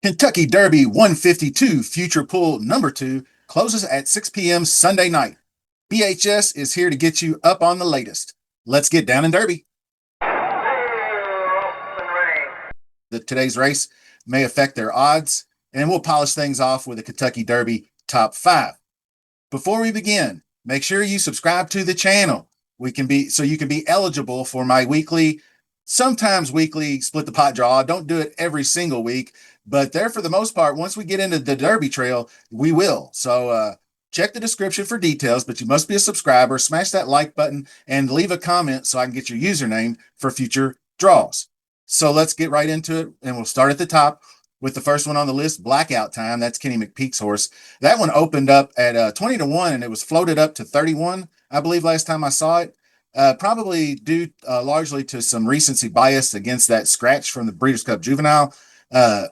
Kentucky Derby 152 Future Pool number 2 closes at 6 p.m. Sunday night. BHS is here to get you up on the latest. Let's get down in Derby. Today's race may affect their odds, and we'll polish things off with a Kentucky Derby top 5. Before we begin, make sure you subscribe to the channel. You can be eligible for my weekly, sometimes weekly split the pot draw. I don't do it every single week, but there for the most part, once we get into the Derby Trail, we will. So check the description for details, but you must be a subscriber. Smash that like button and leave a comment so I can get your username for future draws. So let's get right into it, and we'll start at the top with the first one on the list, Blackout Time. That's Kenny McPeek's horse. That one opened up at 20-1, and it was floated up to 31, I believe, last time I saw it. Probably due largely to some recency bias against that scratch from the Breeders' Cup Juvenile. Uh,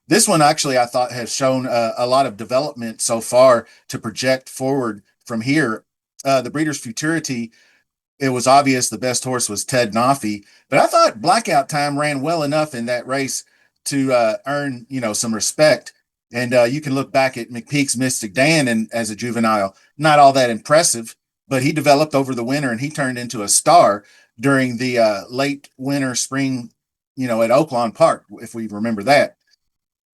this one actually, I thought, has shown a lot of development so far to project forward from here. The Breeders' Futurity, it was obvious the best horse was Ted Noffey, but I thought Blackout Time ran well enough in that race to earn, some respect. And you can look back at McPeek's Mystic Dan and as a juvenile, not all that impressive, but he developed over the winter and he turned into a star during the late winter, spring, at Oaklawn Park, if we remember that.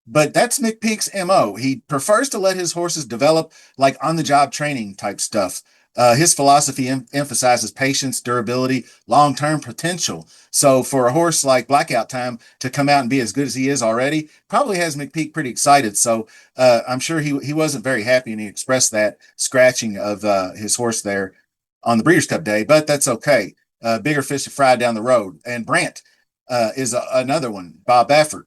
But that's McPeak's MO. He prefers to let his horses develop like on the job training type stuff. His philosophy emphasizes patience, durability, long term potential. So for a horse like Blackout Time to come out and be as good as he is already, probably has McPeak pretty excited. So I'm sure he wasn't very happy, and he expressed that scratching of his horse there on the Breeders' Cup Day. But that's okay. Bigger fish to fry down the road. And Brant is another one. Bob Baffert,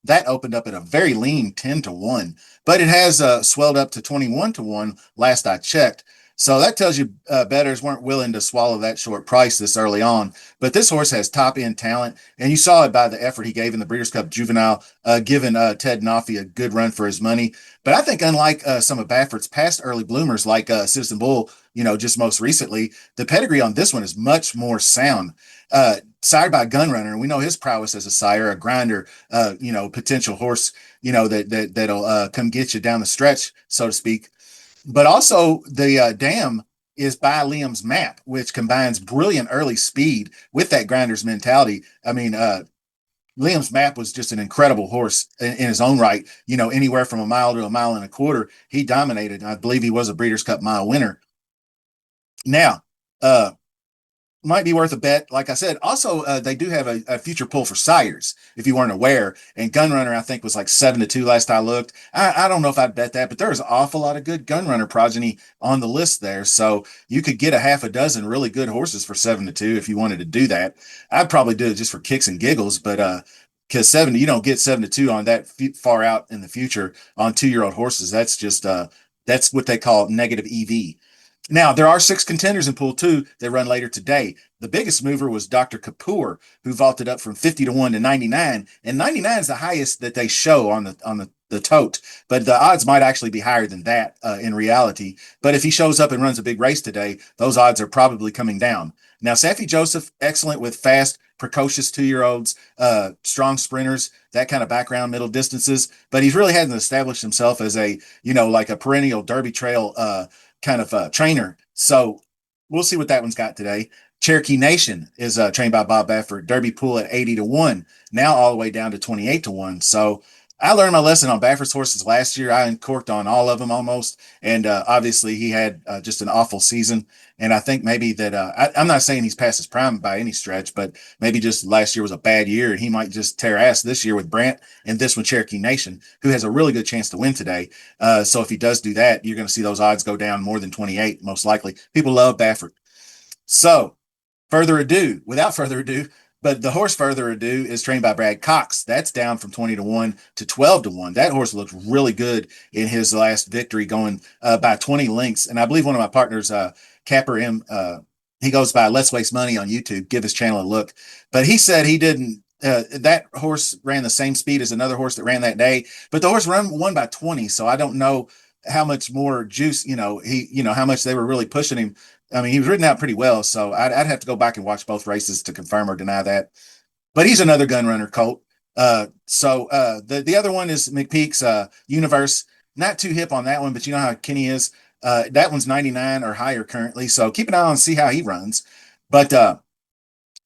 that opened up at a very lean 10-1, but it has swelled up to 21-1 last I checked. So that tells you bettors weren't willing to swallow that short price this early on. But this horse has top end talent, and you saw it by the effort he gave in the Breeders' Cup Juvenile, giving Ted Noffey a good run for his money. But I think, unlike some of Baffert's past early bloomers, like Citizen Bull, just most recently, the pedigree on this one is much more sound. Sired by Gunrunner, and we know his prowess as a sire, a grinder, potential horse, that'll come get you down the stretch, so to speak. But also the dam is by Liam's Map, which combines brilliant early speed with that grinder's mentality. I mean, Liam's Map was just an incredible horse in his own right. Anywhere from a mile to a mile and a quarter, he dominated. I believe he was a Breeders' Cup Mile winner. Now, might be worth a bet. Like I said, also they do have a future pull for sires, if you weren't aware. And Gunrunner, I think, was like 7-2 last I looked. I don't know if I'd bet that, but there's an awful lot of good Gunrunner progeny on the list there. So you could get a half a dozen really good horses for 7-2 if you wanted to do that. I'd probably do it just for kicks and giggles, but because 70, you don't get 7-2 on that far out in the future on 2-year-old horses. That's just that's what they call negative EV. Now, there are 6 contenders in Pool 2 that run later today. The biggest mover was Dr. Kapoor, who vaulted up from 50-1 to 99, and 99 is the highest that they show on the tote. But the odds might actually be higher than that in reality. But if he shows up and runs a big race today, those odds are probably coming down. Now, Safi Joseph, excellent with fast, precocious 2-year-olds, strong sprinters, that kind of background, middle distances. But he really hasn't established himself as like a perennial Derby Trail kind of trainer. So we'll see what that one's got today. Cherokee Nation is trained by Bob Baffert. Derby Pool at 80-1, now all the way down to 28-1. So I learned my lesson on Baffert's horses last year. I uncorked on all of them almost. And obviously he had just an awful season. And I think maybe that I'm not saying he's past his prime by any stretch, but maybe just last year was a bad year and he might just tear ass this year with Brant and this one, Cherokee Nation, who has a really good chance to win today. So if he does do that, you're going to see those odds go down more than 28, most likely. People love Baffert. So without further ado, but the horse further ado is trained by Brad Cox. That's down from 20-1 to 12-1. That horse looked really good in his last victory, going by 20 lengths. And I believe one of my partners, Capper M, he goes by Let's Waste Money on YouTube. Give his channel a look. But he said he didn't. That horse ran the same speed as another horse that ran that day, but the horse won by 20. So I don't know how much more juice, how much they were really pushing him. I mean, he was ridden out pretty well, so I'd have to go back and watch both races to confirm or deny that. But he's another gun runner, Colt. The other one is McPeak's Universe. Not too hip on that one, but you know how Kenny is. That one's 99 or higher currently. So keep an eye on and see how he runs. But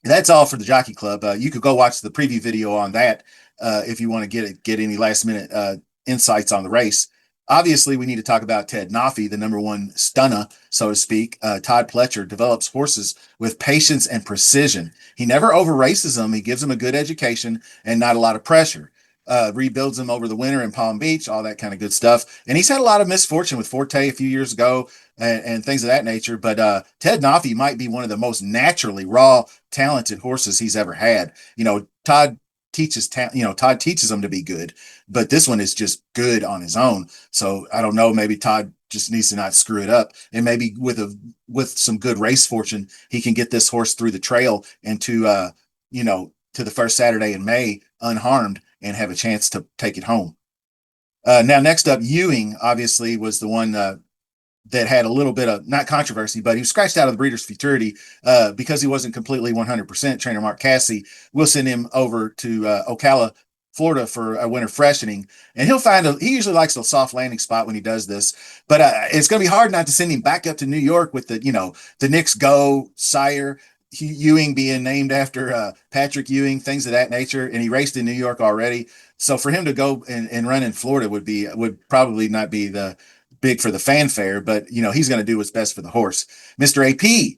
that's all for the Jockey Club. You could go watch the preview video on that if you want to get any last minute insights on the race. Obviously, we need to talk about Ted Noffey, the number one stunner, so to speak. Todd Pletcher develops horses with patience and precision. He never over races them. He gives them a good education and not a lot of pressure. Rebuilds them over the winter in Palm Beach, all that kind of good stuff. And he's had a lot of misfortune with Forte a few years ago and things of that nature. But Ted Noffey might be one of the most naturally raw, talented horses he's ever had. Todd Todd teaches him to be good, but this one is just good on his own. So I don't know, maybe Todd just needs to not screw it up, and maybe with some good race fortune, he can get this horse through the trail and to the first Saturday in May unharmed and have a chance to take it home. Now, next up, Ewing obviously was the one that had a little bit of not controversy, but he was scratched out of the Breeders' Futurity because he wasn't completely 100%. Trainer Mark Casse will send him over to Ocala, Florida for a winter freshening, and he usually likes a soft landing spot when he does this, but it's going to be hard not to send him back up to New York with the Knicks Go sire. Ewing being named after Patrick Ewing, things of that nature, and he raced in New York already. So for him to go and run in Florida would probably not be the big for the fanfare, but he's going to do what's best for the horse. Mr. AP,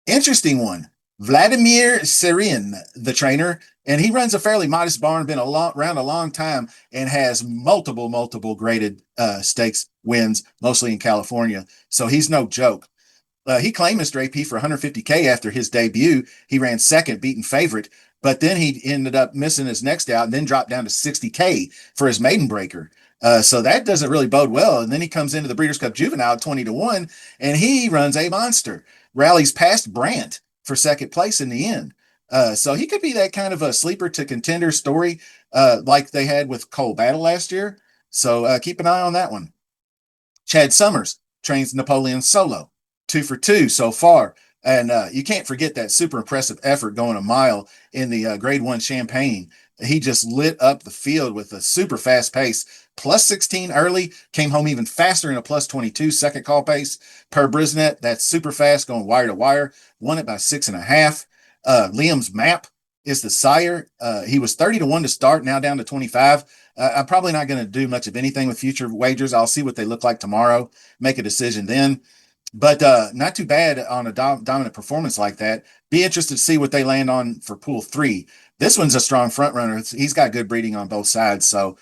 interesting one. Vladimir Serin, the trainer, and he runs a fairly modest barn, been around a long time, and has multiple graded stakes wins, mostly in California. So he's no joke. He claimed Mr. AP for 150K after his debut. He ran second, beaten favorite, but then he ended up missing his next out and then dropped down to 60K for his maiden breaker. So that doesn't really bode well. And then he comes into the Breeders' Cup Juvenile 20-1, and he runs a monster. Rallies past Brandt for second place in the end. So he could be that kind of a sleeper to contender story like they had with Cole Battle last year. So keep an eye on that one. Chad Summers trains Napoleon Solo, 2 for 2 so far. And you can't forget that super impressive effort going a mile in the Grade 1 Champagne. He just lit up the field with a super fast pace. Plus 16 early, came home even faster in a plus 22 second call pace. Per Brisnet, that's super fast going wire to wire. Won it by 6.5. Liam's Map is the sire. He was 30-1 to start, now down to 25. I'm probably not going to do much of anything with future wagers. I'll see what they look like tomorrow, make a decision then. But not too bad on a dominant performance like that. Be interested to see what they land on for Pool 3. This one's a strong front runner. He's got good breeding on both sides. So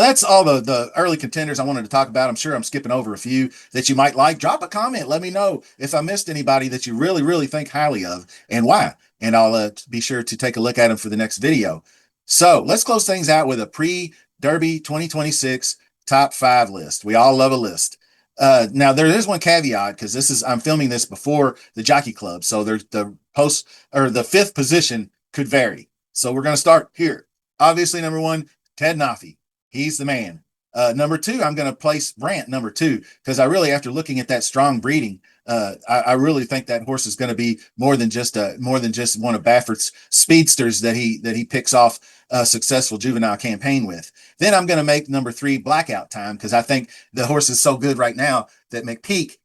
that's all the early contenders I wanted to talk about. I'm sure I'm skipping over a few that you might like. Drop a comment. Let me know if I missed anybody that you really think highly of and why. And I'll be sure to take a look at them for the next video. So let's close things out with a pre-Derby 2026 top 5 list. We all love a list. Now there is one caveat because I'm filming this before the Jockey Club, so there's the post or the 5th position could vary. So we're going to start here. Obviously, number 1, Ted Noffey. He's the man. Number 2, I'm going to place Brandt number 2 because after looking at that strong breeding, I really think that horse is going to be more than just one of Baffert's speedsters that he picks off a successful juvenile campaign with. Then I'm going to make number 3 Blackout Time because I think the horse is so good right now that McPeak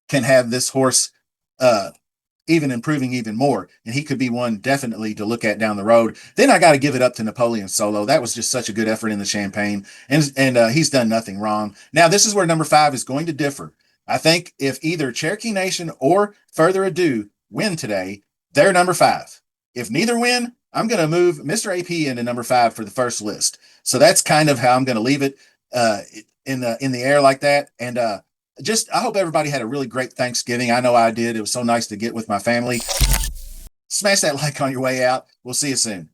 can have this horse even improving even more, and he could be one definitely to look at down the road. Then I got to give it up to Napoleon Solo. That was just such a good effort in the Champagne, and he's done nothing wrong. Now this is where number 5 is going to differ. I think if either Cherokee Nation or Further Ado win today, they're number 5. If neither win, I'm going to move Mr. AP into number 5 for the first list. So that's kind of how I'm going to leave it in the air like that. And I hope everybody had a really great Thanksgiving. I know I did. It was so nice to get with my family. Smash that like on your way out. We'll see you soon.